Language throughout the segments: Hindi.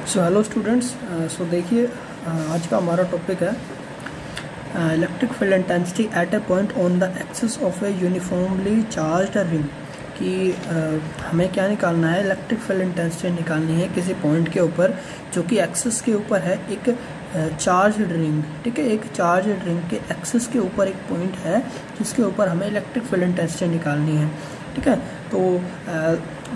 So hello students. सो देखिए, आज का हमारा टॉपिक है electric field intensity eight a point on the axis of a uniformly charged ring. कि हमें क्या निकालना है, इलेक्ट्रिक फील्ड इंटेंसिटी निकालनी है किसी पॉइंट के ऊपर जो कि एक्सिस के ऊपर है, एक चार्ज रिंग। ठीक है, एक चार्ज रिंग के एक्सिस के ऊपर एक पॉइंट है जिसके ऊपर हमें इलेक्ट्रिक फील्ड इंटेंसिटी निकालनी है। ठीक है, तो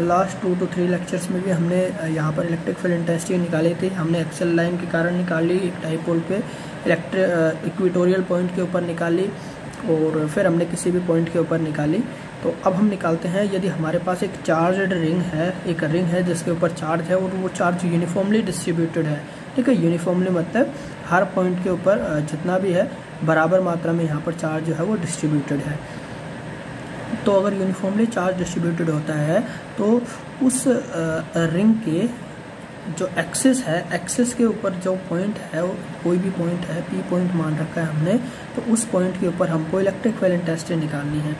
लास्ट 2 to 3 लेक्चर्स में भी हमने यहाँ पर इलेक्ट्रिक फील्ड इंटेंसिटी निकाली थी। हमने एक्सल लाइन के कारण निकाली, एक डाइपोल पे इक्वेटोरियल पॉइंट के ऊपर निकाली, और फिर हमने किसी भी पॉइंट के ऊपर निकाली। तो अब हम निकालते हैं, यदि हमारे पास एक चार्ज रिंग है, एक रिंग है जिसके ऊपर चार्ज है और वो चार्ज यूनिफॉर्मली डिस्ट्रीब्यूटेड है। ठीक है, यूनिफॉर्मली मतलब हर पॉइंट के ऊपर जितना भी है बराबर मात्रा में यहाँ पर चार्ज जो है वो डिस्ट्रीब्यूटेड है। तो अगर यूनिफॉर्मली चार्ज डिस्ट्रीब्यूटेड होता है तो उस रिंग के जो एक्सिस है, एक्सिस के ऊपर जो पॉइंट है, वो कोई भी पॉइंट है, पी पॉइंट मान रखा है हमने, तो उस पॉइंट के ऊपर हमको इलेक्ट्रिक फील्ड इंटेंसिटी निकालनी है।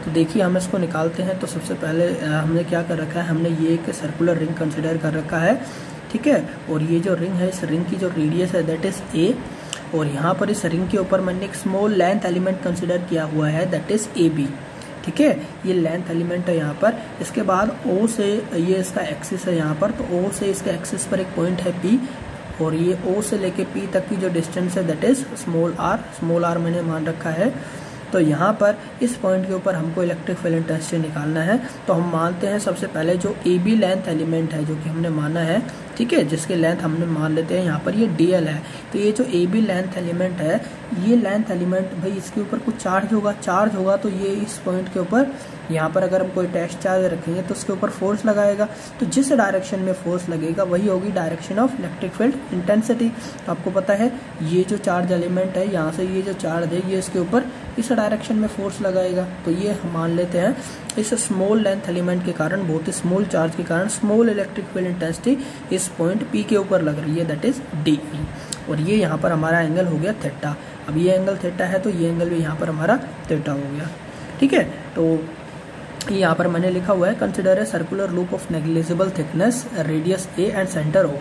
तो देखिए हम इसको निकालते हैं। तो सबसे पहले हमने क्या कर रखा है, हमने ये एक सर्कुलर रिंग कंसिडर कर रखा है। ठीक है, और ये जो रिंग है, इस रिंग की जो रेडियस है दैट इज ए, और यहाँ पर इस रिंग के ऊपर मैंने एक स्मॉल लेंथ एलिमेंट कंसिडर किया हुआ है दैट इज ए बी। ठीक है, ये लेंथ एलिमेंट है यहाँ पर। इसके बाद O से ये इसका एक्सिस है यहाँ पर, तो O से इसके एक्सिस पर एक पॉइंट है P, और ये O से लेके P तक की जो डिस्टेंस है दैट इज स्मॉल r मैंने मान रखा है। तो यहाँ पर इस पॉइंट के ऊपर हमको इलेक्ट्रिक फील्ड इंटेंसिटी निकालना है। तो हम मानते हैं सबसे पहले जो AB लेंथ एलिमेंट है जो कि हमने माना है, ठीक है, जिसके लेंथ हमने मान लेते हैं यहाँ पर ये DL है। तो ये जो AB लेंथ एलिमेंट है, ये लेंथ एलिमेंट भाई इसके ऊपर कुछ चार्ज होगा तो ये इस पॉइंट के ऊपर, यहाँ पर अगर हम कोई टेस्ट चार्ज रखेंगे तो उसके ऊपर फोर्स लगाएगा। तो जिस डायरेक्शन में फोर्स लगेगा वही होगी direction of electric field intensity. तो आपको पता है ये जो चार्ज एलिमेंट है, यहाँ से ये जो चार्ज है ये इसके ऊपर इस डायरेक्शन में फोर्स लगाएगा। तो ये हम मान लेते हैं इस स्मॉल लेंथ एलिमेंट के कारण, बहुत ही स्मॉल चार्ज के कारण स्मॉल इलेक्ट्रिक फील्ड इंटेंसिटी इस पॉइंट P के ऊपर लग रही है दैट इज DE। और ये यहाँ पर हमारा एंगल हो गया थीटा। अब ये एंगल थीटा है तो ये एंगल भी यहाँ पर हमारा थीटा हो गया। ठीक है, तो यहाँ पर मैंने लिखा हुआ है consider a circular loop of negligible thickness, radius A and centre O।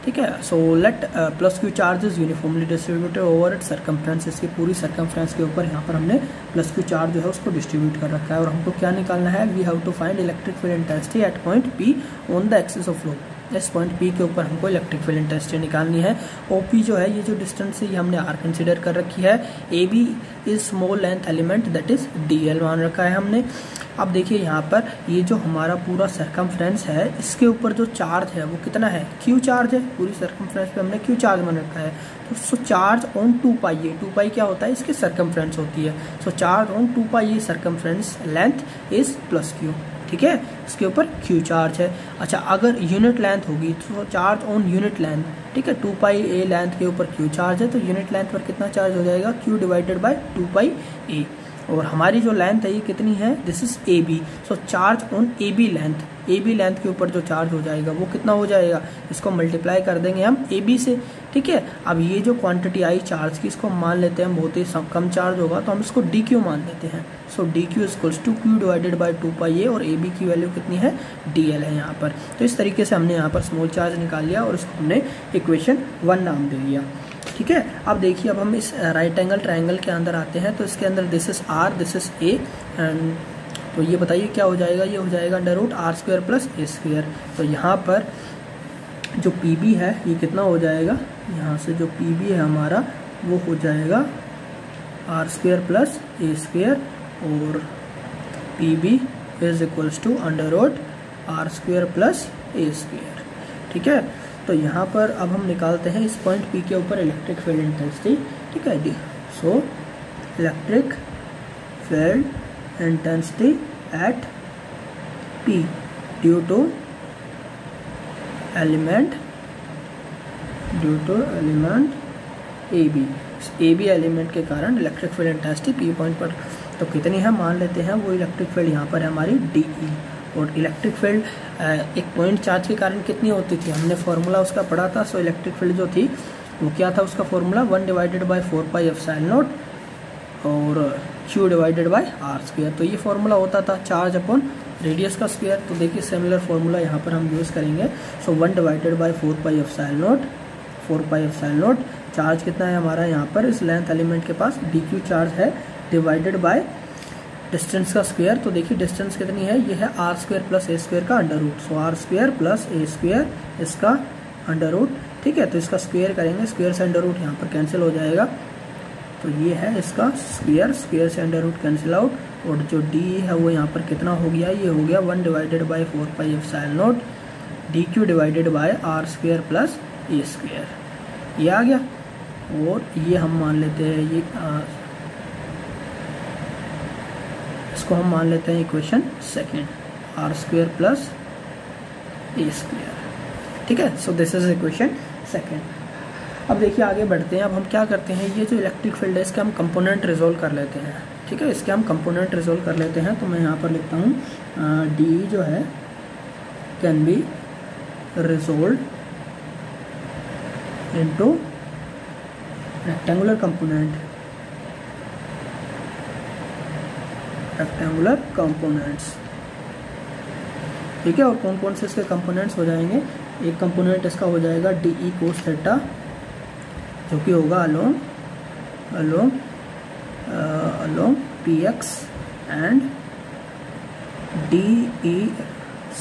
ठीक है, so let plus Q charge is uniformly distributed over it circumference. इसकी पूरी सर्कमफ्रेंस के ऊपर यहाँ पर हमने प्लस क्यू चार्ज जो है उसको डिस्ट्रीब्यूट कर रखा है। और हमको क्या निकालना है, we have to find electric field intensity at point P on the axis of flow. इस पॉइंट P के ऊपर हमको इलेक्ट्रिक फील्ड इंटेंसिटी निकालनी है। OP जो है, ये जो डिस्टेंस है ये हमने R कंसिडर कर रखी है। AB is small length element that is DL मान रखा है हमने। अब देखिए यहाँ पर ये जो हमारा पूरा सर्कमफ्रेंस है, इसके ऊपर जो चार्ज है वो कितना है, Q चार्ज है। पूरी सर्कमफ्रेंस पे हमने Q चार्ज मान रखा है। तो सो चार्ज ऑन 2 पाई, ये 2 पाई क्या होता है, इसकी सर्कमफ्रेंस होती है। So charge on 2 pi circumference length is plus Q। ठीक है, इसके ऊपर Q चार्ज है। अच्छा, अगर यूनिट लेंथ होगी तो चार्ज ऑन यूनिट लेंथ, ठीक है, 2 पाई A लेंथ के ऊपर Q चार्ज है, तो यूनिट लेंथ पर कितना चार्ज हो जाएगा, Q divided by 2 pi A। और हमारी जो लेंथ है ये कितनी है, this is AB। So charge on AB length के ऊपर जो चार्ज हो जाएगा वो कितना हो जाएगा, इसको मल्टीप्लाई कर देंगे हम AB से। ठीक है, अब ये जो क्वांटिटी आई चार्ज की, इसको मान लेते हैं बहुत ही कम चार्ज होगा तो हम इसको DQ मान लेते हैं। So DQ equals to Q divided by 2 pi A, और AB की वैल्यू कितनी है, DL है यहाँ पर। तो इस तरीके से हमने यहाँ पर स्मॉल चार्ज निकाल लिया और इसको हमने इक्वेशन 1 नाम दे दिया। ठीक है, अब देखिए, अब हम इस राइट एंगल ट्रायंगल के अंदर आते हैं। तो इसके अंदर this is R, this is A, and तो ये बताइए क्या हो जाएगा, ये हो जाएगा √R² प्लस A²। तो यहाँ पर जो PB है ये कितना हो जाएगा, यहाँ से जो PB है हमारा वो हो जाएगा R² प्लस A², और PB is equals to √R² plus A²। ठीक है, तो यहाँ पर अब हम निकालते हैं इस पॉइंट P के ऊपर इलेक्ट्रिक फील्ड इंटेंसिटी। ठीक है जी, so electric field intensity at P due to element AB element के कारण electric field intensity P point पर तो कितनी है मान लेते हैं, वो इलेक्ट्रिक फील्ड यहाँ पर है हमारी DE। और इलेक्ट्रिक फील्ड एक पॉइंट चार्ज के कारण कितनी होती थी, हमने फॉर्मूला उसका पढ़ा था। सो इलेक्ट्रिक फील्ड जो थी वो क्या था, उसका formula 1 divided by 4 pi epsilon not और Q डिवाइडेड बाय R²। तो ये फॉर्मूला होता था चार्ज अपॉन रेडियस का स्क्वायर, तो देखिए सिमिलर फॉर्मूला यहाँ पर हम यूज़ करेंगे। सो 1 divided by 4 pi epsilon not, 4 pi epsilon not. Charge कितना है हमारा यहाँ पर इस लेंथ एलिमेंट के पास, dq चार्ज है, डिवाइडेड बाय डिस्टेंस का स्क्वायर। तो देखिए डिस्टेंस कितनी है, ये है R square plus A square का under root. So R square plus A square इसका अंडर रूट, ठीक है। तो इसका स्क्वायर करेंगे, स्क्वायर से अंडर रूट यहाँ पर कैंसिल हो जाएगा। तो ये है इसका स्क्वायर, स्क्वायर से अंडर रूट कैंसिल आउट, और जो डी है वो यहाँ पर कितना हो गया, ये हो गया 1 divided by 4 pi epsilon naught dq divided by R square plus A square, ये आ गया। और ये हम मान लेते हैं, ये इसको हम मान लेते हैं equation second, R square plus A square, ठीक है। So this is equation second. अब देखिए आगे बढ़ते हैं। अब हम क्या करते हैं, ये जो इलेक्ट्रिक फील्ड है इसके हम कंपोनेंट रिजोल्व कर लेते हैं, ठीक है। इसके हम कंपोनेंट रिजोल्व कर लेते हैं। तो मैं यहाँ पर लिखता हूँ डी जो है can be resolve into rectangular component, rectangular components, ठीक है। और कौन कौन से इसके कंपोनेंट्स हो जाएंगे, एक कंपोनेंट इसका हो जाएगा डी ई कोस थीटा, जो कि होगा along P X, and D E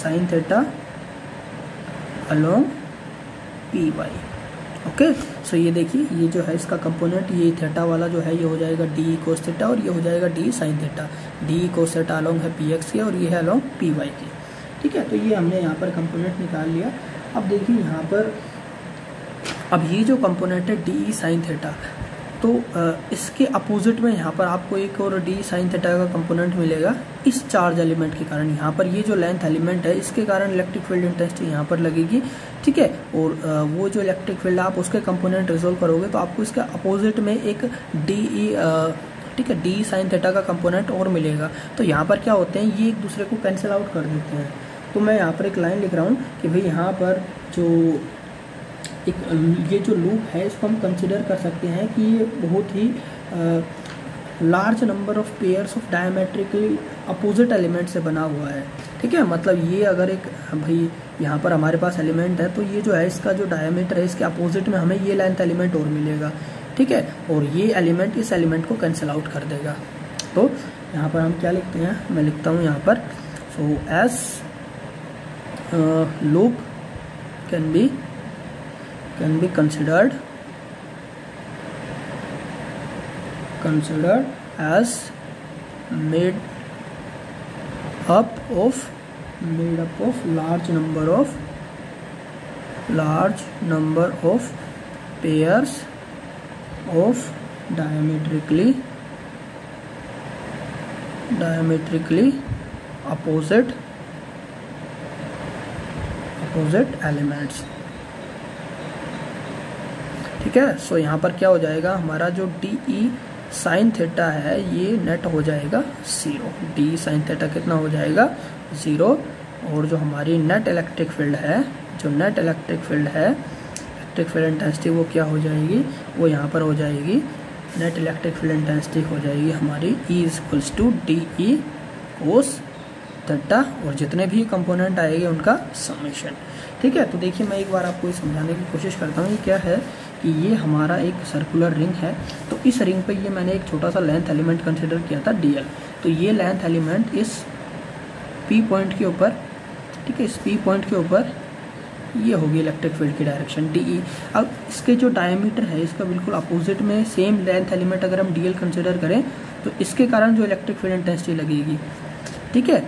sine theta along P Y, okay. So ये देखिए ये जो है इसका कंपोनेंट, ये थीटा वाला जो है ये हो जाएगा डी कोस थीटा, और ये हो जाएगा D sine theta. D cos theta along है पी एक्स के, और ये है अलोंग पी वाई के, ठीक है। तो ये हमने यहाँ पर कंपोनेंट निकाल लिया। अब देखिए यहाँ पर, अब ये जो कंपोनेंट है डी साइन थीटा, तो इसके अपोजिट में यहाँ पर आपको एक और डी साइन थीटा का कंपोनेंट मिलेगा इस चार्ज एलिमेंट के कारण। यहाँ पर ये जो लेंथ एलिमेंट है इसके कारण इलेक्ट्रिक फील्ड इंटेंसिटी यहाँ पर लगेगी, ठीक है। और वो जो इलेक्ट्रिक फील्ड आप उसके कंपोनेंट रिजोल्व करोगे तो आपको इसके अपोजिट में एक डी ई, ठीक है, डी साइन थीटा का कंपोनेंट और मिलेगा। तो यहाँ पर क्या होते हैं, ये एक दूसरे को कैंसिल आउट कर देते हैं। तो मैं यहाँ पर एक लाइन लिख रहा हूँ कि भाई यहाँ पर जो एक ये जो लूप है इसको हम कंसिडर कर सकते हैं कि ये बहुत ही large number of pairs of diametrically opposite element से बना हुआ है, ठीक है। मतलब ये अगर एक भाई यहाँ पर हमारे पास एलिमेंट है, तो ये जो है इसका जो डायमीटर है इसके अपोजिट में हमें ये लेंथ एलिमेंट और मिलेगा, ठीक है। और ये एलिमेंट इस एलिमेंट को कैंसिल आउट कर देगा। तो यहाँ पर हम क्या लिखते हैं, मैं लिखता हूँ यहाँ पर, so S loop can be considered as made up of large number of pairs of diametrically opposite elements, ठीक है। सो यहाँ पर क्या हो जाएगा, हमारा जो डी ई साइन थीटा है ये नेट हो जाएगा 0, डी साइन थीटा कितना हो जाएगा 0। और जो हमारी नेट इलेक्ट्रिक फील्ड है, इलेक्ट्रिक फील्ड इंटेंसिटी वो क्या हो जाएगी, वो यहाँ पर हो जाएगी, नेट इलेक्ट्रिक फील्ड इंटेंसिटी हो जाएगी हमारी E equals to D E cos theta, और जितने भी कंपोनेंट आएंगे उनका समेशन, ठीक है। तो देखिए मैं एक बार आपको ये समझाने की कोशिश करता हूँ। ये क्या है कि ये हमारा एक सर्कुलर रिंग है, तो इस रिंग पे ये मैंने एक छोटा सा लेंथ एलिमेंट कंसिडर किया था dl। तो ये लेंथ एलिमेंट इस P पॉइंट के ऊपर, ठीक है, इस P पॉइंट के ऊपर ये होगी इलेक्ट्रिक फील्ड की डायरेक्शन DE। अब इसके जो डायमीटर है इसका बिल्कुल अपोजिट में सेम लेंथ एलिमेंट अगर हम dl कंसिडर करें तो इसके कारण जो इलेक्ट्रिक फील्ड इंटेंसिटी लगेगी, ठीक है,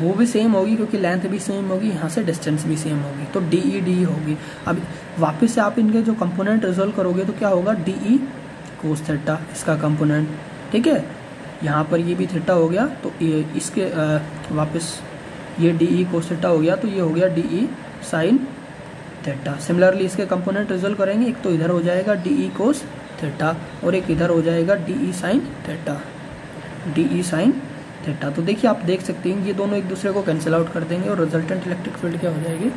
वो भी सेम होगी क्योंकि लेंथ भी सेम होगी, यहाँ से डिस्टेंस भी सेम होगी, तो DE होगी। अब वापस से आप इनके जो कंपोनेंट रिजोल्व करोगे तो क्या होगा, DE कोस थीटा इसका कंपोनेंट, ठीक है। यहाँ पर ये भी थीटा हो गया, तो ये इसके वापस ये DE कोस थीटा हो गया, तो ये हो गया DE साइन थीटा। सिमिलरली इसके कंपोनेंट रिजोल्व करेंगे, एक तो इधर हो जाएगा DE कोस थीटा और एक इधर हो जाएगा DE sine theta, DE sine theta. तो देखिए आप देख सकते हैं ये दोनों एक दूसरे को कैंसिल आउट कर देंगे और रिजल्टेंट इलेक्ट्रिक फील्ड क्या हो जाएगी,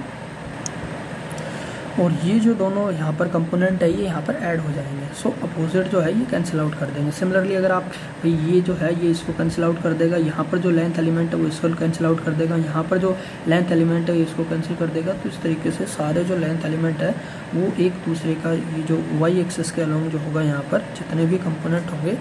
और ये जो दोनों यहाँ पर कंपोनेंट है ये यहाँ पर ऐड हो जाएंगे। सो अपोजिट जो है ये कैंसिल आउट कर देंगे। सिमिलरली अगर आप भाई ये जो है ये इसको कैंसिल आउट कर देगा, यहाँ पर जो लेंथ एलिमेंट है वो इसको कैंसिल आउट कर देगा, यहाँ पर जो लेंथ एलिमेंट है इसको कैंसिल कर देगा। तो इस तरीके से सारे जो लेंथ एलिमेंट है वो एक दूसरे का ये जो वाई एक्सिस के अलोंग जो होगा यहाँ पर जितने भी कंपोनेंट होंगे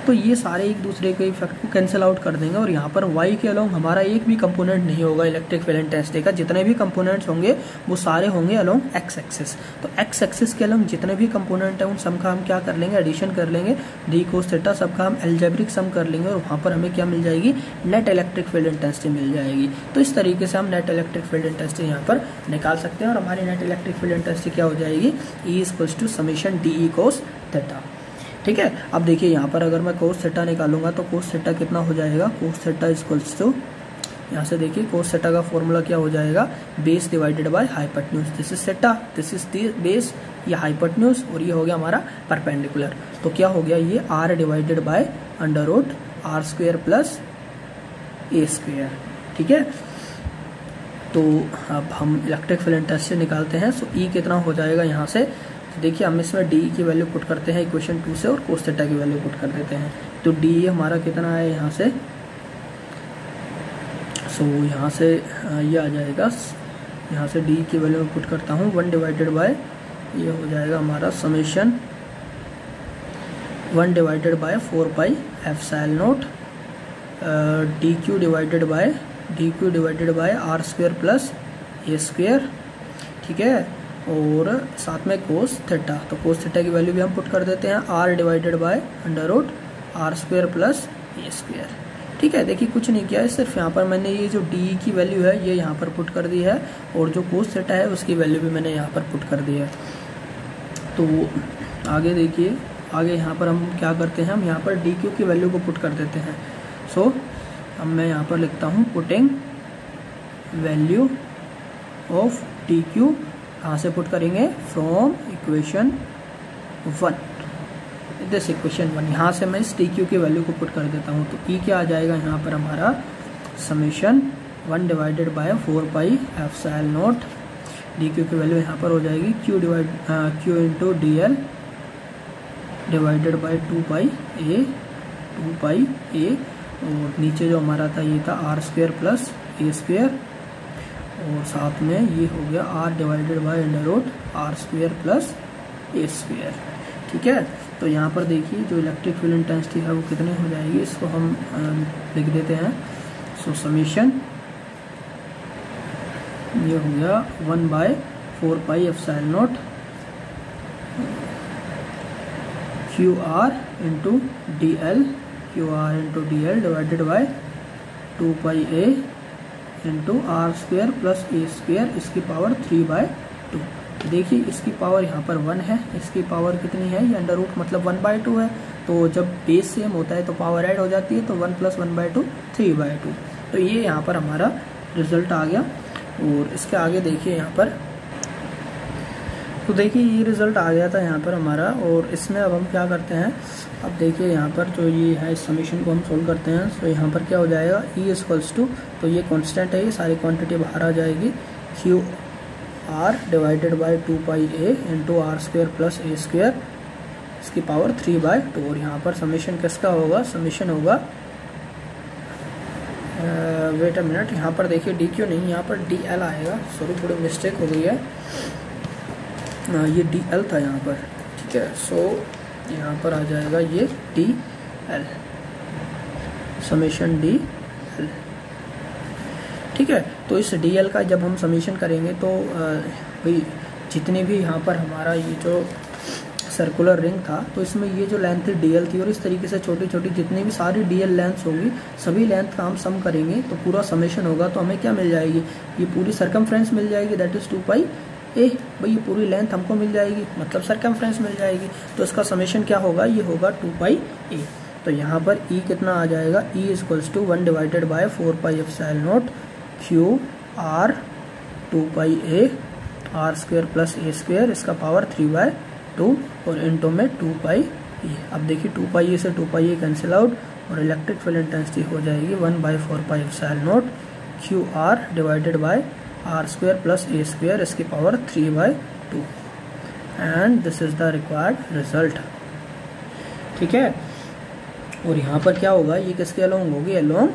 तो ये सारे एक दूसरे के इफेक्ट को कैंसिल आउट कर देंगे। और यहाँ पर y के अलोंग हमारा एक भी कंपोनेंट नहीं होगा इलेक्ट्रिक फील्ड इंटेंसिटी का। जितने भी कंपोनेंट्स होंगे वो सारे होंगे अलोंग x एक्सिस। तो x एक्सिस के अलोंग जितने भी कंपोनेंट हैं उन सब का हम क्या कर लेंगे, एडिशन कर लेंगे, d cos थीटा सबका हम एल्जेब्रिक सम कर लेंगे और वहाँ पर हमें क्या मिल जाएगी, नेट इलेक्ट्रिक फील्ड इंटेंसिटी मिल जाएगी। तो इस तरीके से हम नेट इलेक्ट्रिक फील्ड इंटेंसिटी यहाँ पर निकाल सकते हैं और हमारी नेट इलेक्ट्रिक फील्ड इंटेंसिटी क्या हो जाएगी, E = summation DE cos theta. ठीक है, अब देखिए यहाँ पर अगर मैं कोस थीटा निकालूंगा तो कोस थीटा कितना हो जाएगा, कोस थीटा = यहाँ से देखिए कोस थीटा का फॉर्मूला क्या हो जाएगा, base divided by hypotenuse. This is theta, this is the base, ये हाइपोटेन्यूज और ये हो गया हमारा परपेंडिकुलर। तो क्या हो गया, ये r divided by √r² plus a²। ठीक है, तो अब हम इलेक्ट्रिक फील्ड इंटेंसिटी निकालते हैं। सो E कितना हो जाएगा यहाँ से, देखिए हम इसमें डी की वैल्यू पुट करते हैं इक्वेशन 2 से और कोस थीटा की वैल्यू पुट कर देते हैं। तो डी हमारा कितना है यहाँ से, सो यहाँ से ये आ जाएगा, यहाँ से डी की वैल्यू में पुट करता हूँ 1 डिवाइडेड बाय ये हो जाएगा हमारा summation 1 divided by 4 pi epsilon D Q divided bye r² plus a²। ठीक है, और साथ में कोस थीटा, तो कोस थीटा की वैल्यू भी हम पुट कर देते हैं r divided by √r² plus a²। ठीक है, देखिए कुछ नहीं किया है, सिर्फ यहाँ पर मैंने ये जो d की वैल्यू है ये यहाँ पर पुट कर दी है और जो कोस थीटा है उसकी वैल्यू भी मैंने यहाँ पर पुट कर दी है। तो आगे देखिए, आगे यहाँ पर हम क्या करते हैं, हम यहाँ पर dq की वैल्यू को पुट कर देते हैं। सो अब मैं यहाँ पर लिखता हूँ पुटिंग वैल्यू ऑफ dq, कहाँ से पुट करेंगे, फ्रॉम इक्वेशन 1, दिस इक्वेशन 1। यहाँ से मैं इस dq की वैल्यू को पुट कर देता हूँ। तो E क्या आ जाएगा यहाँ पर हमारा summation 1 divided by 4 pi epsilon dq की वैल्यू यहाँ पर हो जाएगी q into dl divided by 2 pi a, और नीचे जो हमारा था ये था r² प्लस a², और साथ में ये हो गया r divided by √r² plus a²। ठीक है, तो यहाँ पर देखिए जो इलेक्ट्रिक फील्ड इंटेंसिटी है वो कितनी हो जाएगी, इसको हम लिख देते हैं। सो समेशन ये हो गया 1/4 pi epsilon QR into DL divided by 2 pi a into r² plus a², इसकी पावर 3/2। देखिए इसकी पावर यहाँ पर 1 है, इसकी पावर कितनी है, ये अंडर रूट मतलब 1/2 है। तो जब बेस सेम होता है तो पावर ऐड हो जाती है, तो 1 + 1/2 3/2। तो ये यहाँ पर हमारा रिजल्ट आ गया। और इसके आगे देखिए यहाँ पर, तो देखिए ये रिजल्ट आ गया था यहाँ पर हमारा। और इसमें अब हम क्या करते हैं, अब देखिए यहाँ पर जो ये है इस समीशन को हम सोल्व करते हैं। तो यहाँ पर क्या हो जाएगा, E = तो ये कांस्टेंट है, ये सारी क्वांटिटी बाहर आ जाएगी, QR divided by 2 pi a into r² plus a², इसकी पावर 3/2। और यहाँ पर समीशन किसका होगा, समीशन होगा वेट अ मिनट, यहाँ पर देखिए DQ नहीं, यहाँ पर DL आएगा, सॉरी थोड़ी मिस्टेक हो गई है, ये DL था यहाँ पर। ठीक है, सो यहाँ पर आ जाएगा ये DL, समेशन DL। ठीक है, तो इस DL का जब हम समेशन करेंगे तो भाई जितने भी यहाँ पर हमारा ये जो सर्कुलर रिंग था तो इसमें ये जो लेंथ थी DL थी, और इस तरीके से छोटी छोटी जितनी भी सारी DL लेंथ्स होंगी सभी लेंथ का हम सम करेंगे तो पूरा समेशन होगा। तो हमें क्या मिल जाएगी, ये पूरी सरकमफ्रेंस मिल जाएगी, दैट इज 2 पाई a। भाई ये पूरी लेंथ हमको मिल जाएगी, मतलब सरकमफ्रेंस मिल जाएगी। तो इसका समेशन क्या होगा, ये होगा 2 पाई a। तो यहाँ पर E कितना आ जाएगा, E = 1 divided by 4 pi epsilon QR 2 pi a r² plus a², इसका पावर 3/2 और इंटू में 2 पाई e। अब देखिए 2 पाई ए से 2 पाई ए कैंसिल आउट और इलेक्ट्रिक फील्ड इंटेंसिटी हो जाएगी 1/4 pi epsilon QR divided by R square plus A square इसकी power 3/2 and this is the required result. ठीक है, और यहाँ पर क्या होगा, ये किसके अलोंग होगी, अलोंग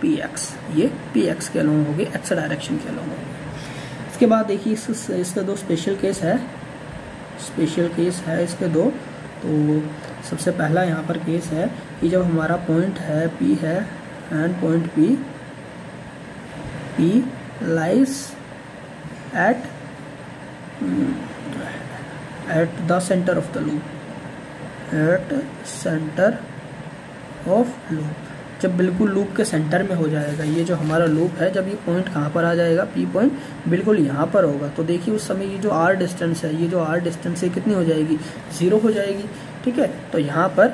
पी एक्स, ये पी एक्स के अलोंग होगी, एक्स डायरेक्शन के अलोंग होगी। इसके बाद देखिए इसके दो स्पेशल केस है, स्पेशल केस है इसके दो। तो सबसे पहला यहाँ पर केस है कि जब हमारा पॉइंट है पी है and point P lies at the center of the loop, at centre of loop, जब बिल्कुल लूप के सेंटर में हो जाएगा ये जो हमारा लूप है, जब ये पॉइंट कहाँ पर आ जाएगा, पी पॉइंट बिल्कुल यहाँ पर होगा, तो देखिए उस समय ये जो आर डिस्टेंस है, ये जो आर डिस्टेंस है कितनी हो जाएगी, 0 हो जाएगी। ठीक है, तो यहाँ पर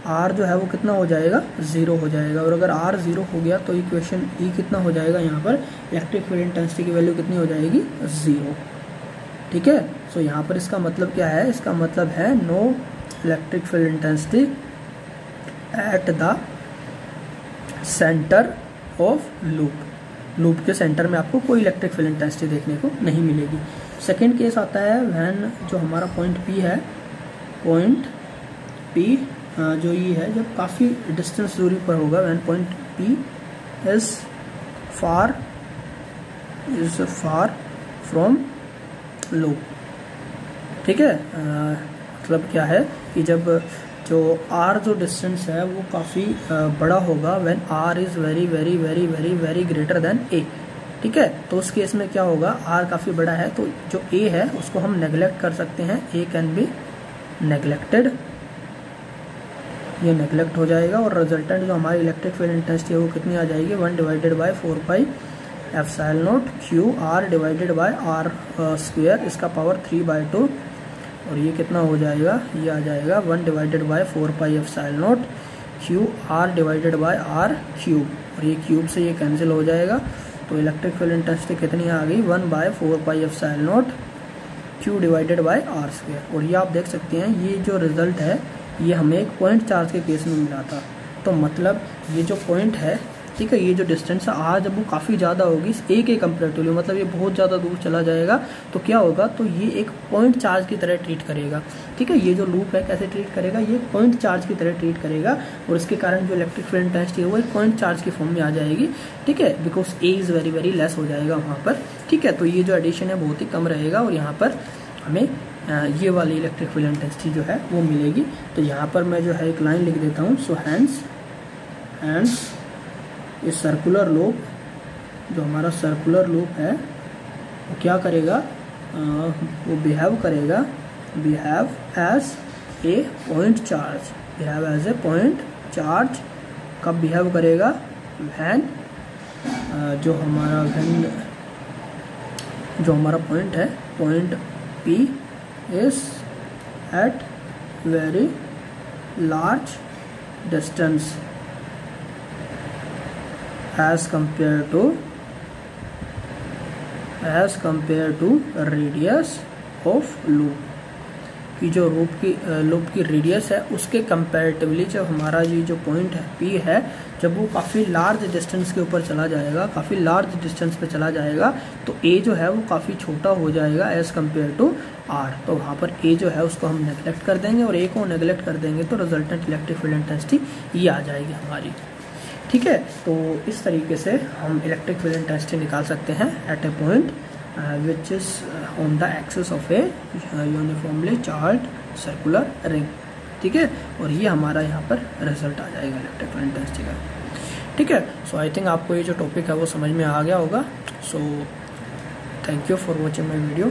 आर जो है वो कितना हो जाएगा, 0 हो जाएगा। और अगर आर 0 हो गया तो इक्वेशन ई कितना हो जाएगा, यहाँ पर इलेक्ट्रिक फील्ड इंटेंसिटी की वैल्यू कितनी हो जाएगी, 0। ठीक है, सो यहाँ पर इसका मतलब क्या है, इसका मतलब है no electric field intensity at the center of loop, loop के सेंटर में आपको कोई इलेक्ट्रिक फील्ड इंटेंसिटी देखने को नहीं मिलेगी। सेकेंड केस आता है व्हेन जो हमारा पॉइंट पी है, पॉइंट पी जो ये है जब काफ़ी डिस्टेंस दूरी पर होगा, when point P is far from loop. ठीक है, मतलब क्या है कि जब जो आर जो डिस्टेंस है वो काफ़ी बड़ा होगा, when R is very very very very very greater than A. ठीक है, तो उस केस में क्या होगा, आर काफ़ी बड़ा है तो जो ए है उसको हम नेग्लेक्ट कर सकते हैं, ए कैन बी नेग्लेक्टेड, ये नेग्लेक्ट हो जाएगा और रिजल्टेंट जो हमारी इलेक्ट्रिक फील्ड इंटेंसिटी है वो कितनी आ जाएगी, 1/4πε0 Q R divided by R square, इसका पावर 3/2, और ये कितना हो जाएगा, ये आ जाएगा 1/4πε0 Q R divided by R cube, और ये क्यूब से ये कैंसिल हो जाएगा, तो इलेक्ट्रिक फील्ड इंटेंसिटी कितनी आ गई, 1/4πε0 Q divided by R square. और ये आप देख सकते हैं ये जो रिजल्ट है ये हमें एक पॉइंट चार्ज के केस में मिला था, तो मतलब ये जो पॉइंट है, ठीक है, ये जो डिस्टेंस है आर जब वो काफ़ी ज़्यादा होगी ए के कंपेरेटिवली, मतलब ये बहुत ज़्यादा दूर चला जाएगा, तो क्या होगा, तो ये एक पॉइंट चार्ज की तरह ट्रीट करेगा। ठीक है, ये जो लूप है कैसे ट्रीट करेगा, ये पॉइंट चार्ज की तरह ट्रीट करेगा, और इसके कारण जो इलेक्ट्रिक फील्ड इंटेंसिटी है वो एक पॉइंट चार्ज की फॉर्म में आ जाएगी। ठीक है, because A is very very less हो जाएगा वहाँ पर। ठीक है, तो ये जो एडिशन है बहुत ही कम रहेगा और यहाँ पर हमें ये वाली इलेक्ट्रिक फील्ड इंटेंसिटी जो है वो मिलेगी। तो यहाँ पर मैं जो है एक लाइन लिख देता हूँ, सो हैंस ये सर्कुलर लूप, जो हमारा सर्कुलर लूप है वो क्या करेगा, वो बिहेव करेगा, behave as a point charge, behave as a point charge. कब बिहेव करेगा, व्हेन जो हमारा पॉइंट है, point P is at very large distance as compared to radius of loop, कि जो लूप की रेडियस है उसके कंपैरेटिवली जब हमारा ये जो पॉइंट है पी है, जब वो काफ़ी लार्ज डिस्टेंस के ऊपर चला जाएगा, काफ़ी लार्ज डिस्टेंस पे चला जाएगा, तो ए जो है वो काफ़ी छोटा हो जाएगा एज़ कम्पेयर टू आर। तो वहाँ पर ए जो है उसको हम नेग्लेक्ट कर देंगे, और ए को नेग्लेक्ट कर देंगे तो रिजल्टेंट इलेक्ट्रिक फील्ड इंटेंसिटी ये आ जाएगी हमारी। ठीक है, तो इस तरीके से हम इलेक्ट्रिक फील्ड इंटेंसिटी निकाल सकते हैं at a point which is on the axis of a uniformly charged circular ring. ठीक है, और ये हमारा यहाँ पर रिजल्ट आ जाएगा इलेक्ट्रिक फील्ड इंटेंसिटी का। ठीक है, सो आई थिंक आपको ये जो टॉपिक है वो समझ में आ गया होगा। So thank you for watching my video.